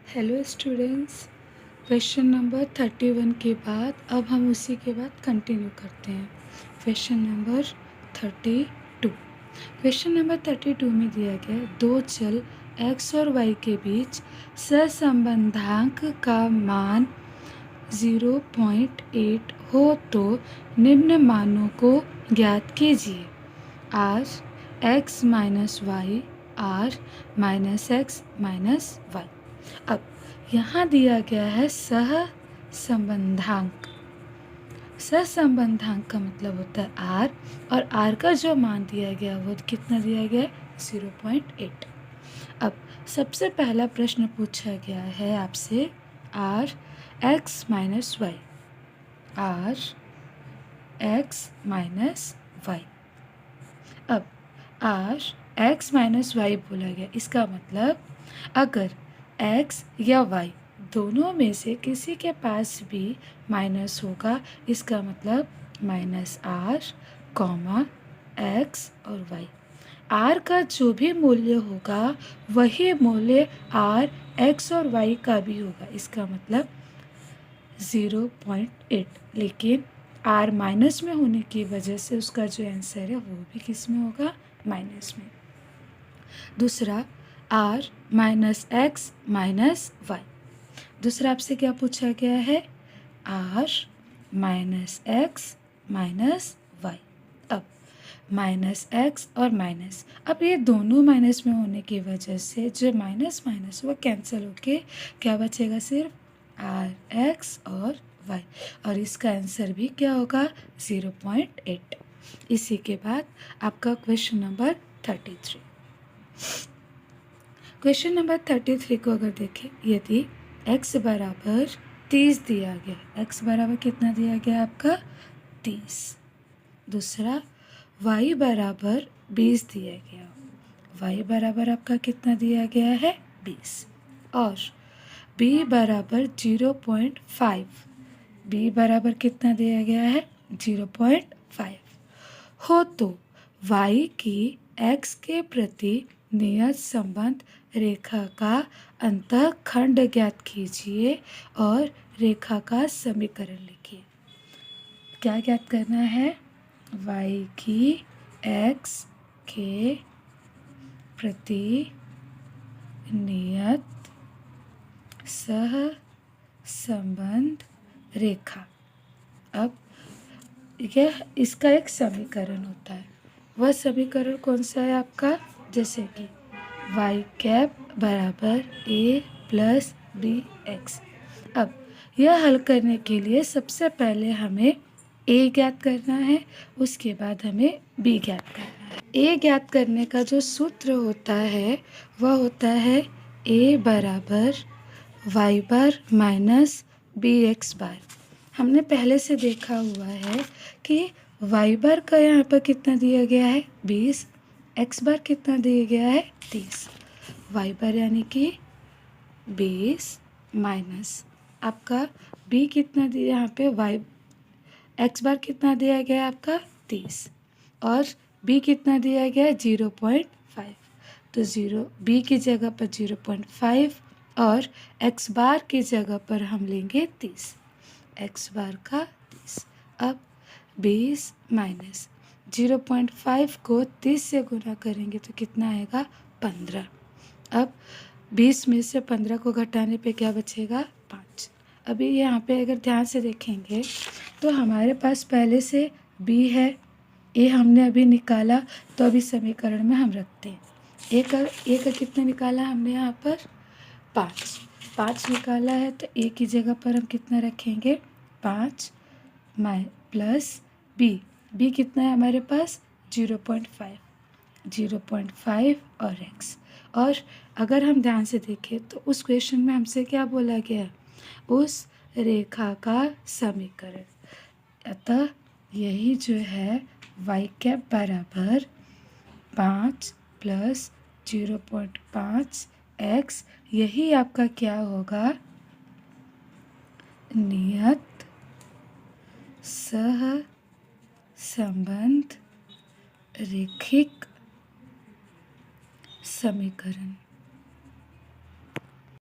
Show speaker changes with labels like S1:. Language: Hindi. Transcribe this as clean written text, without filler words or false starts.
S1: हेलो स्टूडेंट्स, क्वेश्चन नंबर 31 के बाद अब हम उसी के बाद कंटिन्यू करते हैं। Question number 32। क्वेश्चन नंबर 32 में दिया गया दो चल x और y के बीच सहसंबंधांक का मान 0.8 हो तो निम्न मानों को ज्ञात कीजिए। r x minus y, r minus x minus y. अब यहाँ दिया गया है सहसंबंधांक। सहसंबंधांक का मतलब होता है r, और r का जो मान दिया गया वो कितना दिया गया है 0.8। अब सबसे पहला प्रश्न पूछा गया है आपसे r x minus y, r x minus y. अब r x माइनस वाई बोला गया, इसका मतलब अगर x या y दोनों में से किसी के पास भी माइनस होगा, इसका मतलब माइनस r कॉमा एक्स और y। r का जो भी मूल्य होगा वही मूल्य r x और y का भी होगा, इसका मतलब 0.8। लेकिन r माइनस में होने की वजह से उसका जो आंसर है वो भी किस में होगा, माइनस में। दूसरा r minus x minus y. दूसरा आपसे क्या पूछा गया है, r minus x minus y. अब माइनस एक्स और माइनस, अब ये दोनों माइनस में होने की वजह से जो माइनस माइनस वो कैंसिल होके क्या बचेगा, सिर्फ r x और y, और इसका आंसर भी क्या होगा 0.8। इसी के बाद आपका क्वेश्चन नंबर 33। क्वेश्चन नंबर 33 को अगर देखें, यदि x बराबर 30 दिया गया, x बराबर कितना दिया गया आपका 30। दूसरा y बराबर 20 दिया गया, y बराबर आपका कितना दिया गया है 20, और b बराबर 0.5, b बराबर कितना दिया गया है 0.5 हो तो y की x के प्रति नियत संबंध रेखा का अंतःखंड ज्ञात कीजिए और रेखा का समीकरण लिखिए। क्या ज्ञात करना है, y की x के प्रति नियत सहसंबंध रेखा। अब यह इसका एक समीकरण होता है, वह समीकरण कौन सा है आपका, जैसे कि y कैप बराबर a प्लस बी एक्स। अब यह हल करने के लिए सबसे पहले हमें a ज्ञात करना है, उसके बाद हमें b ज्ञात करना है। a ज्ञात करने का जो सूत्र होता है वह होता है a बराबर y बार माइनस बी एक्स बार। हमने पहले से देखा हुआ है कि y बार का यहाँ पर कितना दिया गया है 20, x बार कितना दिया गया है 30। y बार यानी कि 20 माइनस आपका b कितना दिया यहाँ पे y, x बार कितना दिया गया है आपका 30, और b कितना दिया गया है 0.5। तो b की जगह पर 0.5 और x बार की जगह पर हम लेंगे 30, x बार का 30। अब 20 माइनस 0.5 को 30 से गुना करेंगे तो कितना आएगा 15। अब 20 में से 15 को घटाने पे क्या बचेगा 5। अभी यहाँ पे अगर ध्यान से देखेंगे तो हमारे पास पहले से b है, a हमने अभी निकाला, तो अभी समीकरण में हम रखते हैं a का कितना निकाला हमने यहाँ पर 5 निकाला है, तो a की जगह पर हम कितना रखेंगे 5 प्लस b कितना है हमारे पास 0.5 और x। और अगर हम ध्यान से देखें तो उस क्वेश्चन में हमसे क्या बोला गया, उस रेखा का समीकरण। अतः यही जो है y कैप बराबर 5 प्लस 0.5 x, यही आपका क्या होगा नियत सहसंबंध रेखिक समीकरण।